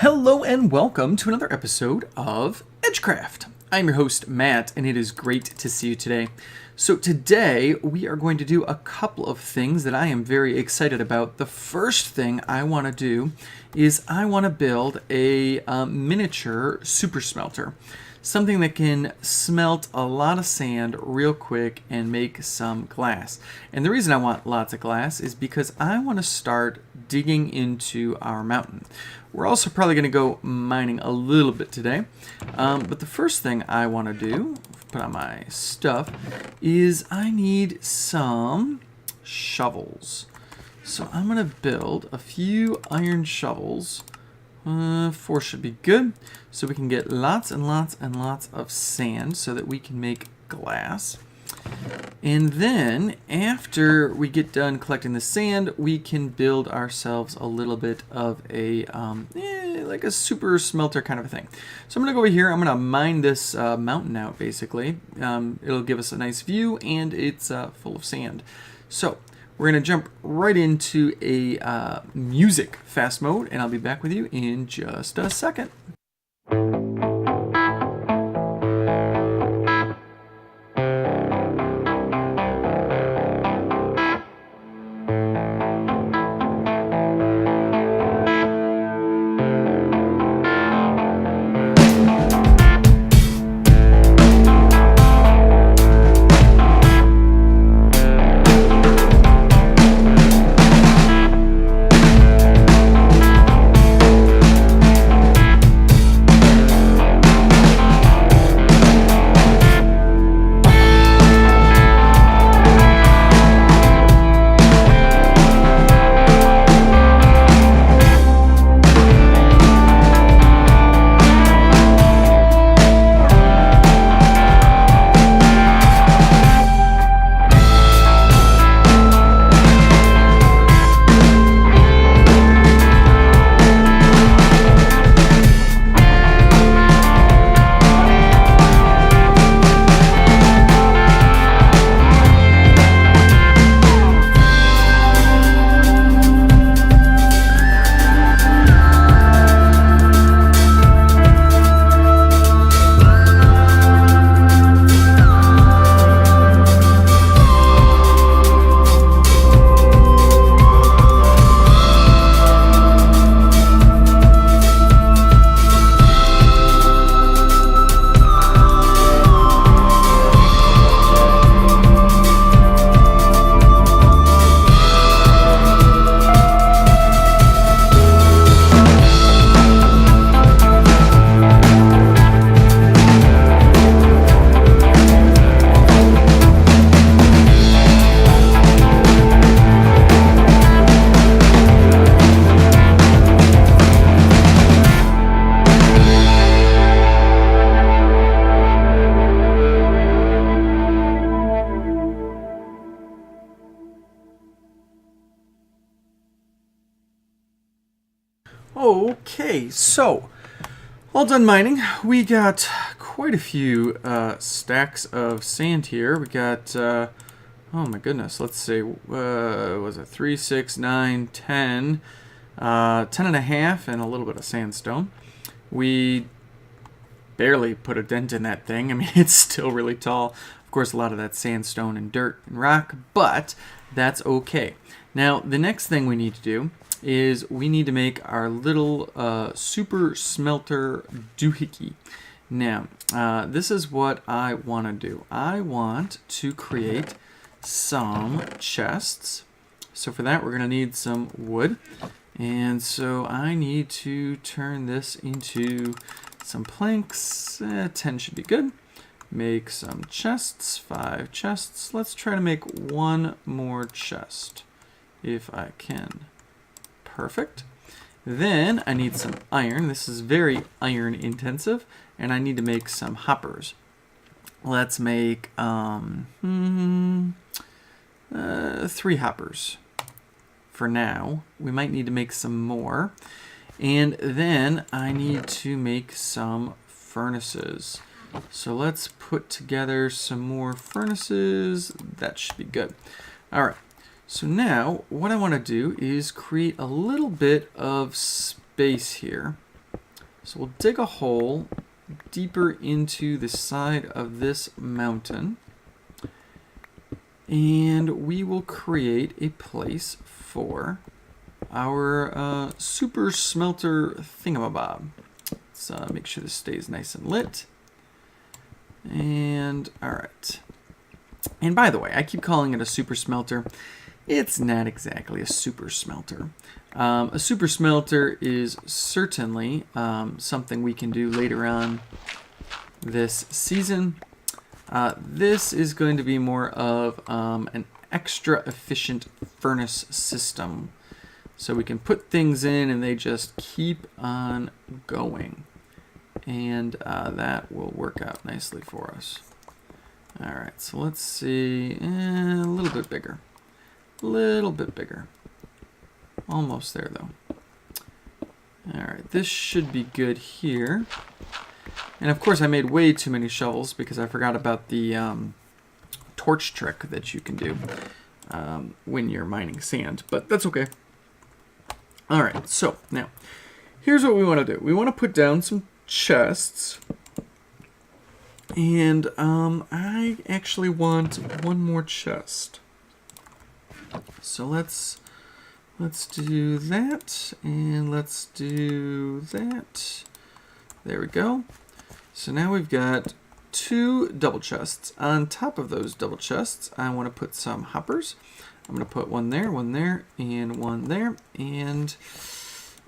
Hello and welcome to another episode of EdgeCraft. I'm your host, Matt, and it is great to see you today. So today we are going to do a couple of things that I am very excited about. The first thing I want to do is I want to build a miniature super smelter. Something that can smelt a lot of sand real quick and make some glass. And the reason I want lots of glass is because I want to start digging into our mountain. We're also probably going to go mining a little bit today. But the first thing I want to do, put on my stuff, is I need some shovels. So I'm going to build a few iron shovels. 4 should be good. So we can get lots and lots and lots of sand so that we can make glass. And then after we get done collecting the sand, we can build ourselves a little bit of a like a super smelter kind of a thing. So I'm going to go over here. I'm going to mine this mountain out basically. It'll give us a nice view and it's full of sand. So we're going to jump right into a music fast mode, and I'll be back with you in just a second. Okay, so all done mining. We got quite a few stacks of sand here. We got, oh my goodness, let's see, was it 3, 6, 9, 10, 10 and a half, and a little bit of sandstone. We barely put a dent in that thing. I mean, it's still really tall. Of course, a lot of that's sandstone and dirt and rock, but that's okay. Now, the next thing we need to do is we need to make our little super smelter doohickey. Now, this is what I want to do. I want to create some chests. So for that, we're going to need some wood. And so I need to turn this into some planks. 10 should be good. Make some chests, 5 chests. Let's try to make one more chest if I can. Perfect. Then I need some iron. This is very iron intensive, and I need to make some hoppers. Let's make 3 hoppers for now. We might need to make some more. And then I need to make some furnaces. So let's put together some more furnaces. That should be good. All right. So now what I want to do is create a little bit of space here. So we'll dig a hole deeper into the side of this mountain. And we will create a place for our super smelter thingamabob. Let's make sure this stays nice and lit. And all right. And by the way, I keep calling it a super smelter. It's not exactly a super smelter. A super smelter is certainly something we can do later on this season. This is going to be more of an extra efficient furnace system. So we can put things in and they just keep on going. And that will work out nicely for us. All right, so let's see, a little bit bigger. A little bit bigger. Almost there, though. All right, this should be good here. And of course, I made way too many shovels because I forgot about the torch trick that you can do when you're mining sand, but that's okay. All right, so now, here's what we want to do. We want to put down some chests. And I actually want one more chest. So let's do that, and let's do that. There we go. So now we've got 2 double chests. On top of those double chests, I want to put some hoppers. I'm going to put one there, and one there. And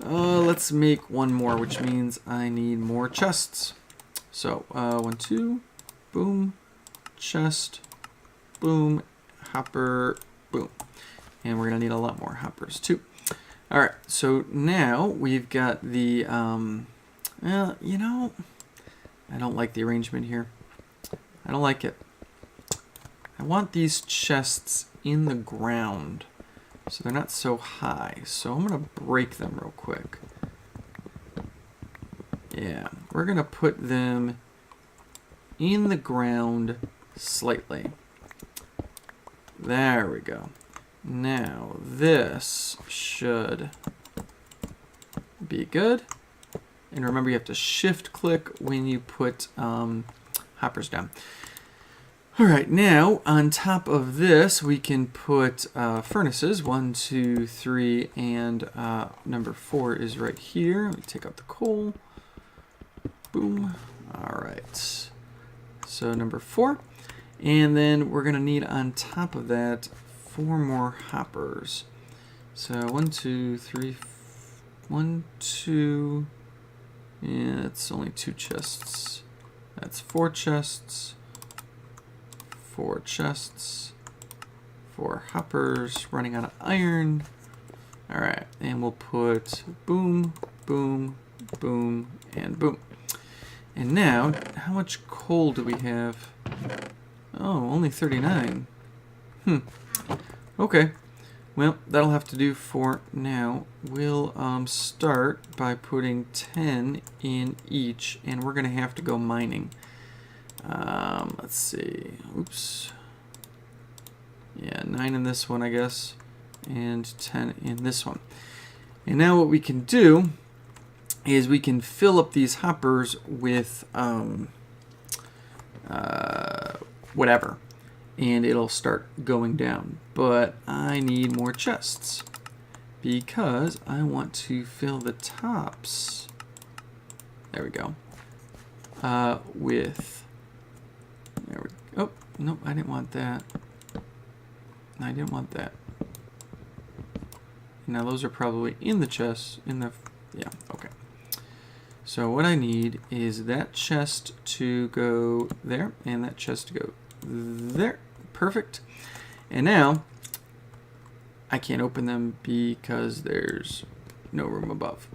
let's make one more, which means I need more chests. So 1, 2, boom, chest, boom, hopper, boom. And we're going to need a lot more hoppers too. All right, so now we've got the, well, you know, I don't like the arrangement here. I don't like it. I want these chests in the ground so they're not so high. So I'm going to break them real quick. Yeah, we're going to put them in the ground slightly. There we go. Now, this should be good. And remember, you have to shift click when you put hoppers down. All right, now on top of this, we can put furnaces. 1, 2, 3, and number 4 is right here. Let me take out the coal. Boom. All right. So number 4. And then we're going to need on top of that 4 more hoppers. So 1, 2, 3, 1, 2. Yeah, it's only 2 chests. That's 4 chests. 4 chests. 4 hoppers running out of iron. All right, and we'll put boom, boom, boom, and boom. And now, how much coal do we have? Oh, only 39. Okay. Well, that'll have to do for now. We'll start by putting 10 in each, and we're going to have to go mining. Let's see. Oops. Yeah, 9 in this one, I guess, and 10 in this one. And now what we can do is we can fill up these hoppers with whatever, and it'll start going down. But I need more chests because I want to fill the tops. There we go. With there we go. Oh, nope, I didn't want that. I didn't want that. Now those are probably in the chest. Yeah, okay. So what I need is that chest to go there and that chest to go there. Perfect. And now I can't open them because there's no room above.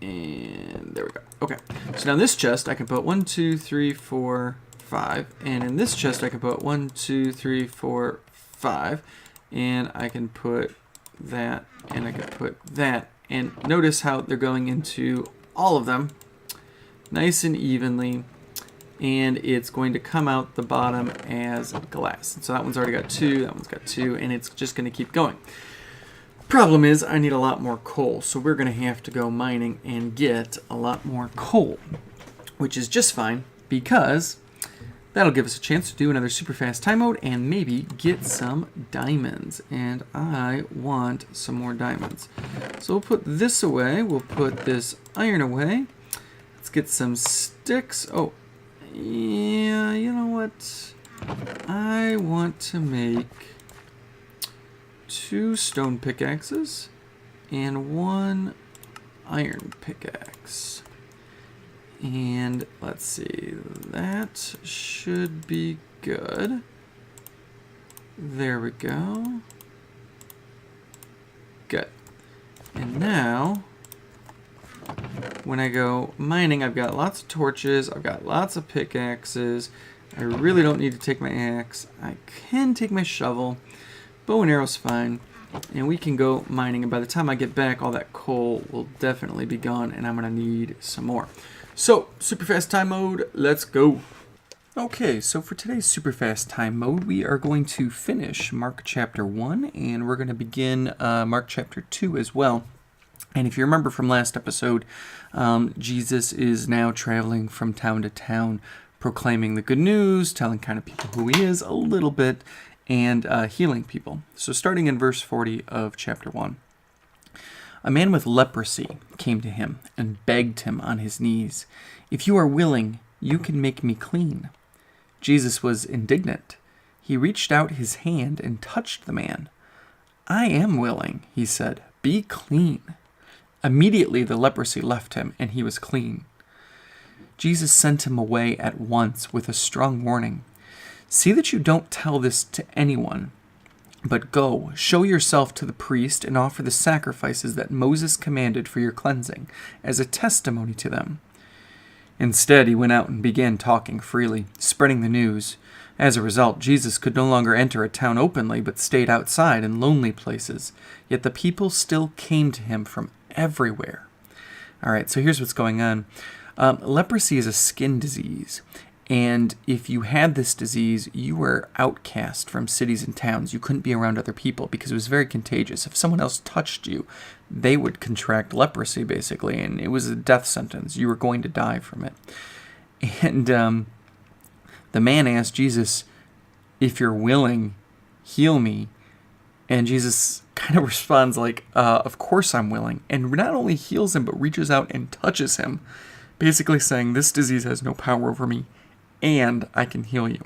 And there we go. Okay. So now in this chest I can put 1, 2, 3, 4, 5. And in this chest I can put 1, 2, 3, 4, 5. And I can put that, and I can put that. And notice how they're going into all of them nice and evenly. And it's going to come out the bottom as glass. So that one's already got 2, that one's got 2, and it's just going to keep going. Problem is, I need a lot more coal, so we're going to have to go mining and get a lot more coal, which is just fine because that'll give us a chance to do another super fast time mode and maybe get some diamonds. And I want some more diamonds. So we'll put this away. We'll put this iron away. Let's get some sticks. Oh, yeah, you know what? I want to make 2 stone pickaxes and 1 iron pickaxe. And let's see, that should be good. There we go. Good. And now, when I go mining, I've got lots of torches, I've got lots of pickaxes. I really don't need to take my axe. I can take my shovel. Bow and arrow's fine, and we can go mining, and by the time I get back, all that coal will definitely be gone, and I'm going to need some more. So, super fast time mode, let's go. Okay, so for today's super fast time mode, we are going to finish Mark chapter 1, and we're going to begin Mark chapter 2 as well. And if you remember from last episode, Jesus is now traveling from town to town, proclaiming the good news, telling kind of people who he is a little bit, and healing people. So starting in verse 40 of chapter 1. A man with leprosy came to him and begged him on his knees, "If you are willing, you can make me clean." Jesus was indignant. He reached out his hand and touched the man. "I am willing," he said, "be clean." Immediately the leprosy left him and he was clean. Jesus sent him away at once with a strong warning. "See that you don't tell this to anyone, but go, show yourself to the priest and offer the sacrifices that Moses commanded for your cleansing, as a testimony to them." Instead, he went out and began talking freely, spreading the news. As a result, Jesus could no longer enter a town openly, but stayed outside in lonely places. Yet the people still came to him from everywhere. All right, so here's what's going on. Leprosy is a skin disease. And if you had this disease, you were outcast from cities and towns. You couldn't be around other people because it was very contagious. If someone else touched you, they would contract leprosy, basically, and it was a death sentence. You were going to die from it. And the man asked Jesus, "If you're willing, heal me." And Jesus kind of responds like, "Of course I'm willing." And not only heals him, but reaches out and touches him, basically saying, "This disease has no power over me, and I can heal you."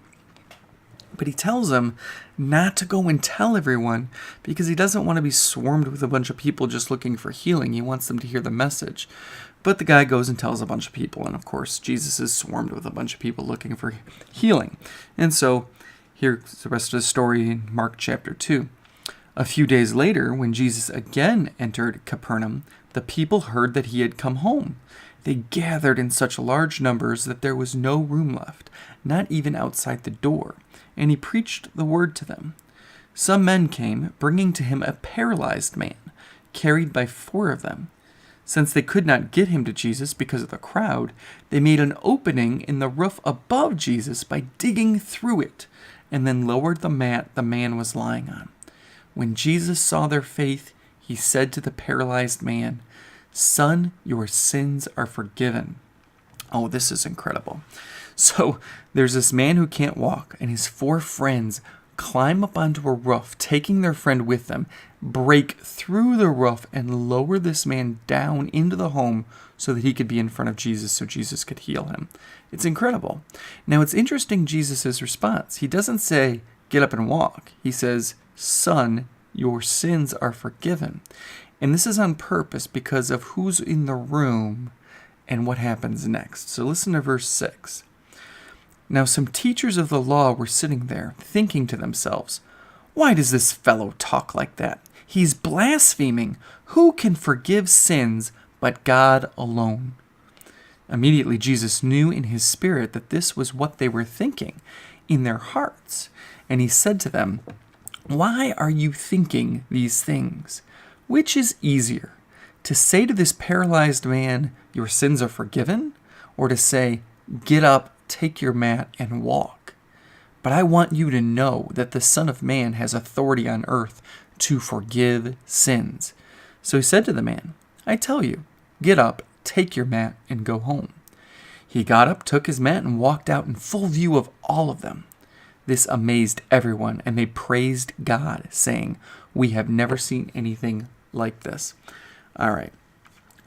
But he tells him not to go and tell everyone because he doesn't want to be swarmed with a bunch of people just looking for healing. He wants them to hear the message. But the guy goes and tells a bunch of people, and of course Jesus is swarmed with a bunch of people looking for healing. And so here's the rest of the story in Mark chapter 2. A few days later, when Jesus again entered Capernaum, the people heard that he had come home. They gathered in such large numbers that there was no room left, not even outside the door, and he preached the word to them. Some men came, bringing to him a paralyzed man, carried by 4 of them. Since they could not get him to Jesus because of the crowd, they made an opening in the roof above Jesus by digging through it, and then lowered the mat the man was lying on. When Jesus saw their faith, he said to the paralyzed man, "Son, your sins are forgiven." Oh, this is incredible. So there's this man who can't walk, and his 4 friends climb up onto a roof, taking their friend with them, break through the roof, and lower this man down into the home so that he could be in front of Jesus so Jesus could heal him. It's incredible. Now, it's interesting Jesus' response. He doesn't say, "Get up and walk." He says, "Son, your sins are forgiven." And this is on purpose because of who's in the room and what happens next. So listen to verse 6. Now some teachers of the law were sitting there, thinking to themselves, "Why does this fellow talk like that? He's blaspheming. Who can forgive sins but God alone?" Immediately Jesus knew in his spirit that this was what they were thinking in their hearts. And he said to them, "Why are you thinking these things? Which is easier, to say to this paralyzed man, 'Your sins are forgiven,' or to say, 'Get up, take your mat, and walk'? But I want you to know that the Son of Man has authority on earth to forgive sins. So he said to the man, I tell you, get up, take your mat, and go home. He got up, took his mat, and walked out in full view of all of them. This amazed everyone, and they praised God, saying, we have never seen anything like this. All right.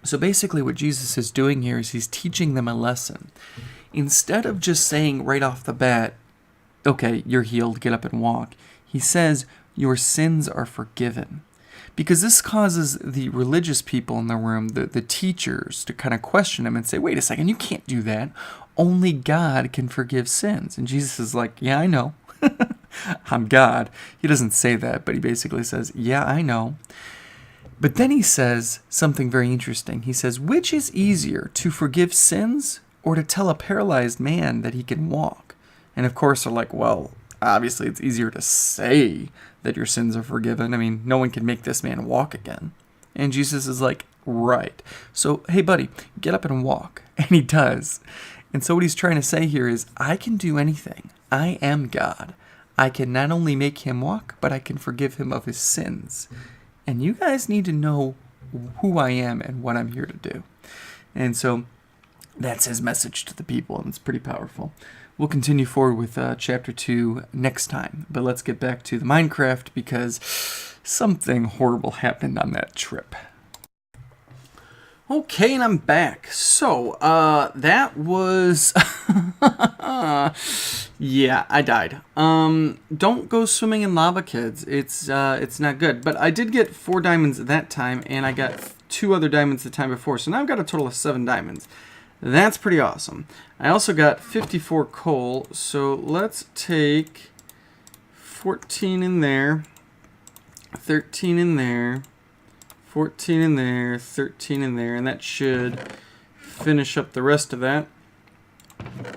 So basically what Jesus is doing here is he's teaching them a lesson. Instead of just saying right off the bat, okay, you're healed, get up and walk, he says, your sins are forgiven. Because this causes the religious people in the room, the teachers, to kind of question him and say, wait a second, you can't do that. Only God can forgive sins. And Jesus is like, yeah, I know. I'm God. He doesn't say that, but he basically says, yeah, I know. But then he says something very interesting. He says, which is easier, to forgive sins or to tell a paralyzed man that he can walk? And of course they're like, well, obviously it's easier to say that your sins are forgiven. I mean, no one can make this man walk again. And Jesus is like, right. So, hey buddy, get up and walk. And he does. And so what he's trying to say here is, I can do anything. I am God. I can not only make him walk, but I can forgive him of his sins. And you guys need to know who I am and what I'm here to do. And so that's his message to the people, and it's pretty powerful. We'll continue forward with chapter 2 next time. But let's get back to the Minecraft because something horrible happened on that trip. Okay, and I'm back. So, that was... yeah, I died. Don't go swimming in lava, kids. It's not good. But I did get 4 diamonds that time, and I got 2 other diamonds the time before. So now I've got a total of 7 diamonds. That's pretty awesome. I also got 54 coal, so let's take 14 in there, 13 in there, 14 in there, 13 in there, and that should finish up the rest of that.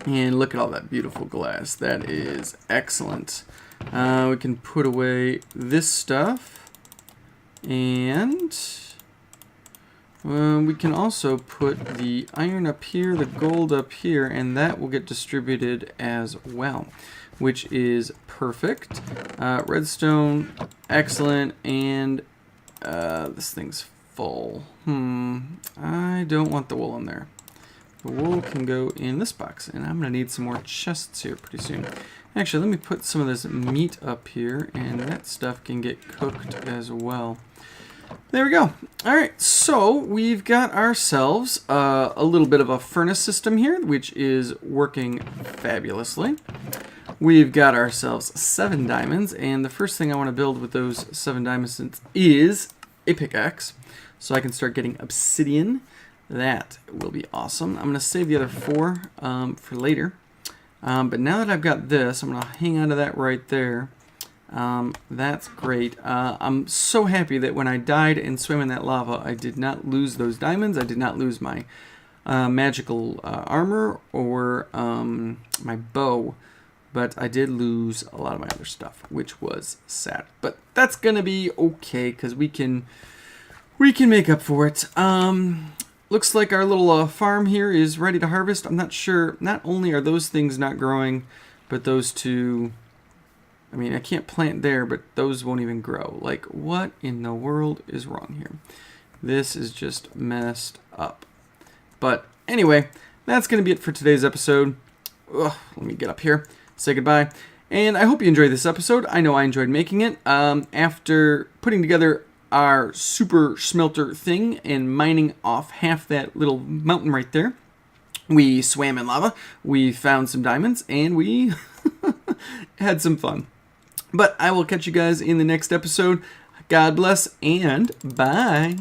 And look at all that beautiful glass. That is excellent. We can put away this stuff, and we can also put the iron up here, the gold up here, and that will get distributed as well, which is perfect. Redstone, excellent, and this thing's full. I don't want the wool in there. The wool can go in this box, and I'm going to need some more chests here pretty soon. Actually, let me put some of this meat up here, and that stuff can get cooked as well. There we go. Alright, so we've got ourselves a little bit of a furnace system here, which is working fabulously. We've got ourselves 7 diamonds, and the first thing I want to build with those 7 diamonds is a pickaxe, so I can start getting obsidian. That will be awesome. I'm going to save the other 4 for later. But now that I've got this, I'm going to hang on to that right there. That's great. I'm so happy that when I died and swam in that lava, I did not lose those diamonds. I did not lose my magical armor or my bow. But I did lose a lot of my other stuff, which was sad. But that's going to be okay, because we can make up for it. Looks like our little farm here is ready to harvest. I'm not sure. Not only are those things not growing, but those 2... I mean, I can't plant there, but those won't even grow. Like, what in the world is wrong here? This is just messed up. But anyway, that's going to be it for today's episode. Ugh, let me get up here, say goodbye. And I hope you enjoyed this episode. I know I enjoyed making it. After putting together our super smelter thing and mining off half that little mountain right there, we swam in lava, we found some diamonds, and we had some fun. But I will catch you guys in the next episode. God bless, and bye.